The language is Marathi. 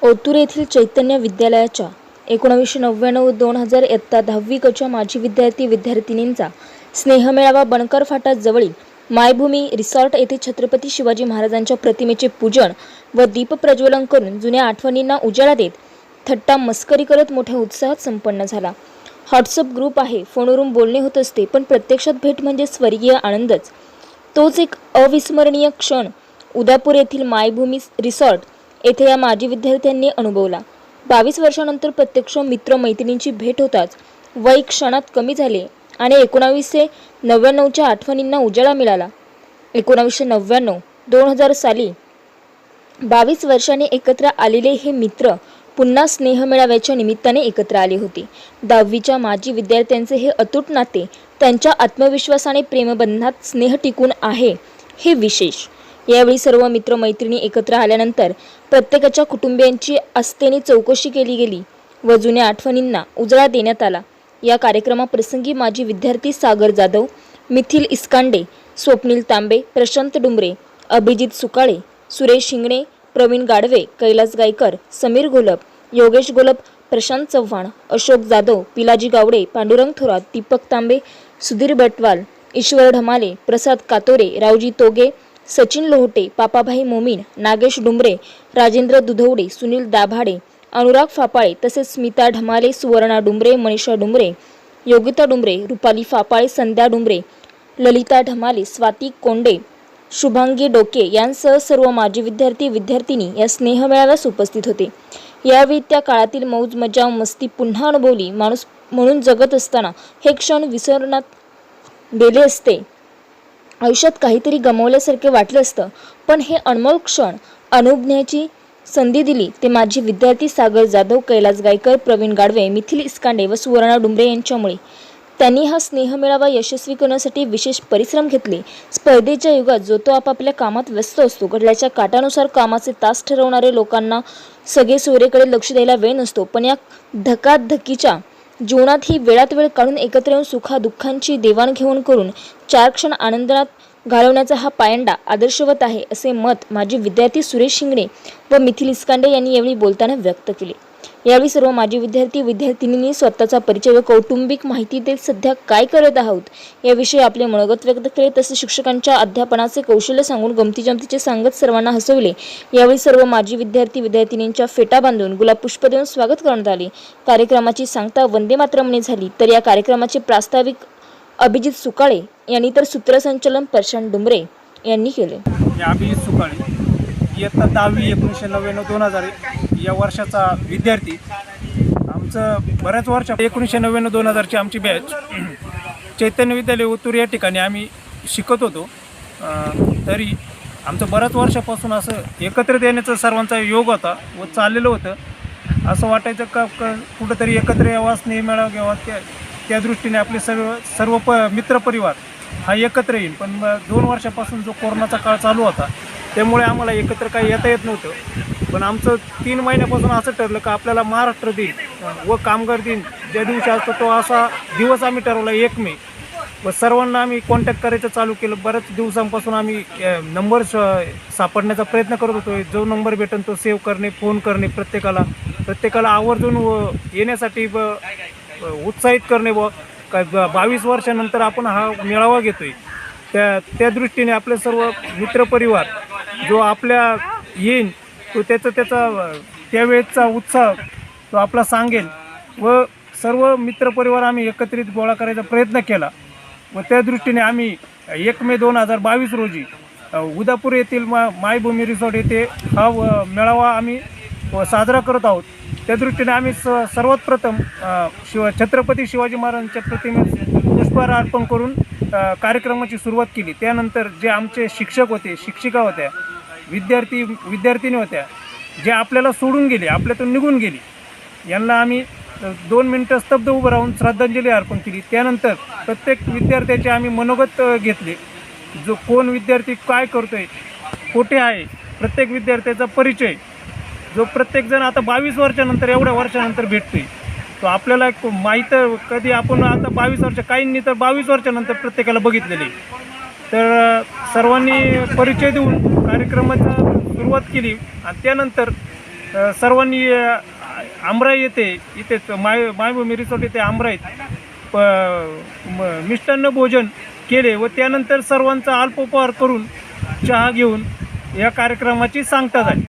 ओतूर येथील चैतन्य विद्यालयाच्या 1999-2000 इयत्ता 10वी कच्या माजी विद्यार्थी-विद्यार्थिनींचा स्नेहमेळावा बनकर फाटा जवळील मायभूमी रिसॉर्ट येथे छत्रपती शिवाजी महाराजांच्या प्रतिमेचे पूजन व दीपप्रज्वलन करून जुन्या आठवणींना उजाळा देत थट्टा मस्करी करत मोठ्या उत्साहात संपन्न झाला। व्हॉट्सअप ग्रुप आहे, फोनवरून बोलणे होत असते, पण प्रत्यक्षात भेट म्हणजे स्वर्गीय आनंदच। तोच एक अविस्मरणीय क्षण उदापूर येथील मायभूमी रिसॉर्ट येथे या माजी विद्यार्थ्यांनी अनुभवला। 22 वर्षांनंतर प्रत्यक्ष मित्र-मैत्रिणींची भेट होताच वय क्षणात कमी झाले आणि 1999च्या आठवणींना उजाळा मिळाला। 1999-2000 साली 22 वर्षांनी एकत्र आलेले हे मित्र पुन्हा स्नेहमेळाव्याच्या निमित्ताने एकत्र आले होते। 10वीच्या माजी विद्यार्थ्यांचे हे अतूट नाते, त्यांच्या आत्मविश्वासाने प्रेमबंधात स्नेह टिकून आहे हे विशेष। यावेळी सर्व मित्र-मैत्रिणी एकत्र आल्यानंतर प्रत्येकाच्या कुटुंबियांची आस्थेने चौकशी केली गेली व जुन्या आठवणींना उजाळा देण्यात आला। या कार्यक्रमाप्रसंगी माजी विद्यार्थी सागर जाधव, मिथिल इस्कांडे, स्वप्नील तांबे, प्रशांत डुंबरे, अभिजित सुकाळे, सुरेश हिंगणे, प्रवीण गाडवे, कैलास गायकर, समीर घोलप, योगेश घोलप, प्रशांत चव्हाण, अशोक जाधव, पिलाजी गावडे, पांडुरंग थोरात, दीपक तांबे, सुधीर बटवाल, ईश्वर ढमाले, प्रसाद कातोरे, रावजी तोगे, सचिन लोहटे, पापाभाई मोमीन, नागेश डुंबरे, राजेंद्र दुधवडे, सुनील दाभाडे, अनुराग फापाळे तसेच स्मिता ढमाले, सुवर्णा डुंबरे, मनीषा डुंबरे, योगिता डुंबरे, रुपाली फापाळे, संध्या डुंबरे, ललिता ढमाले, स्वाती कोंडे, शुभांगी डोके यांसह सर्व माजी विद्यार्थी-विद्यार्थिनी या स्नेहमेळाव्यास उपस्थित होते। यावेळी त्या काळातील मौज मजा मस्ती पुन्हा अनुभवली। माणूस म्हणून जगत असताना हे क्षण विसरण्यात गेले असते, आयुष्यात काहीतरी गमावल्यासारखे वाटलं असतं, पण हे अनमोल क्षण अनुभवण्याची संधी दिली ते माझे विद्यार्थी सागर जाधव, कैलास गायकर, प्रवीण गाडवे, मिथिल इस्कांडे व सुवर्णा डुंबरे यांच्यामुळे। त्यांनी हा स्नेहमेळावा यशस्वी करण्यासाठी विशेष परिश्रम घेतले। स्पर्धेच्या युगात जो तो आपापल्या कामात व्यस्त असतो, घड्याळाच्या काटानुसार कामाचे तास ठरवणारे लोकांना सगळे सोयरेकडे लक्ष द्यायला वेळ नसतो, पण या धकाधकीच्या जीवनात ही वेळात वेळ काढून एकत्र येऊन सुखा-दुःखांची देवाणघेवाण करून 4 क्षण आनंदात घालवण्याचा हा पायंडा आदर्शवत आहे, असे मत माजी विद्यार्थी सुरेश हिंगणे व मिथिल इस्कांडे यांनी यावेळी बोलताना व्यक्त केले। यावेळी सर्व माजी विद्यार्थी-विद्यार्थिनींनी स्वतःचा परिचय व कौटुंबिक माहिती देत सध्या काय करत आहोत याविषयी आपले मनोगत व्यक्त केले। तसेच शिक्षकांच्या अध्यापनाचे कौशल्य सांगून गमतीजमतीचे सांगत सर्वांना हसवले। यावेळी सर्व माजी विद्यार्थी-विद्यार्थिनींच्या फेटा बांधून गुलाब पुष्प देऊन स्वागत करण्यात आले। कार्यक्रमाची सांगता वंदे मातरमने झाली, तर या कार्यक्रमाचे प्रास्ताविक अभिजित सुकाळे यांनी तर सूत्रसंचालन प्रशांत डुंबरे यांनी केले। अभिजित सुकाळे, इयत्ता 10वी 1999-2000 या वर्षाचा विद्यार्थी। आमचं बऱ्याच वर्ष 1999-2000ची आमची बॅच चैतन्य विद्यालय ओतूर या ठिकाणी आम्ही शिकत होतो। तरी आमचं बऱ्याच वर्षापासून असं एकत्रित येण्याचा सर्वांचा योग होता व चाललेलं होतं। असं वाटायचं का कुठंतरी एकत्र यावं, स्नेहमेळावा घ्यावा, त्या दृष्टीने आपले सर्व मित्रपरिवार हा एकत्र येईल। पण 2 वर्षापासून जो कोरोनाचा काळ चालू होता त्यामुळे आम्हाला एकत्र काही येता येत नव्हतं। पण आमचं 3 महिन्यापासून असं ठरलं का आपल्याला महाराष्ट्र दिन व कामगार दिन ज्या दिवशी असतो तो असा दिवस आम्ही ठरवला 1 मे व सर्वांना आम्ही कॉन्टॅक्ट करायचं चालू केलं। बऱ्याच दिवसांपासून आम्ही नंबर सापडण्याचा प्रयत्न करत होतो। जो नंबर भेटेल तो सेव्ह करणे, फोन करणे, प्रत्येकाला आवर्जून येण्यासाठी उत्साहित करणे व 22 वर्षानंतर आपण हा मेळावा घेतोय। त्या दृष्टीने आपले सर्व मित्रपरिवार जो आपल्या येईन तो त्याचा त्यावेळेचा उत्साह तो आपला सांगेल व सर्व मित्रपरिवार आम्ही एकत्रित गोळा करायचा प्रयत्न केला व त्या दृष्टीने आम्ही 1 मे 2022 रोजी उदापूर येथील मायभूमी रिसॉर्ट येथे हा मेळावा आम्ही साजरा करत आहोत। त्या दृष्टीने आम्ही सर्वात प्रथम छत्रपती शिवाजी महाराजांच्या प्रतिमेस पुष्पहार अर्पण करून कार्यक्रमाची सुरुवात केली। त्यानंतर जे आमचे शिक्षक होते, शिक्षिका होत्या, विद्यार्थी-विद्यार्थिनी होत्या, जे आपल्याला सोडून गेले, आपल्यातून निघून गेली, यांना आम्ही 2 मिनिटं स्तब्ध उभं राहून श्रद्धांजली अर्पण केली। त्यानंतर प्रत्येक विद्यार्थ्याचे आम्ही मनोगत घेतले, जो कोण विद्यार्थी काय करतोय, कुठे आहे, प्रत्येक विद्यार्थ्याचा परिचय, जो प्रत्येकजण आता 22 वर्षानंतर एवढ्या वर्षानंतर भेटतोय तो आपल्याला माहीत कधी आपण आता 22 वर्ष काहींनी तर 22 वर्षानंतर प्रत्येकाला बघितलेले। तर सर्वांनी परिचय देऊन कार्यक्रमाची सुरुवात केली आणि त्यानंतर सर्वांनी आमराई येथे इथे मायभूमी रिसॉर्ट येथे आमराईत मिष्टान्न भोजन केले व त्यानंतर सर्वांचा अल्पोपहार करून चहा घेऊन या कार्यक्रमाची सांगता झाली.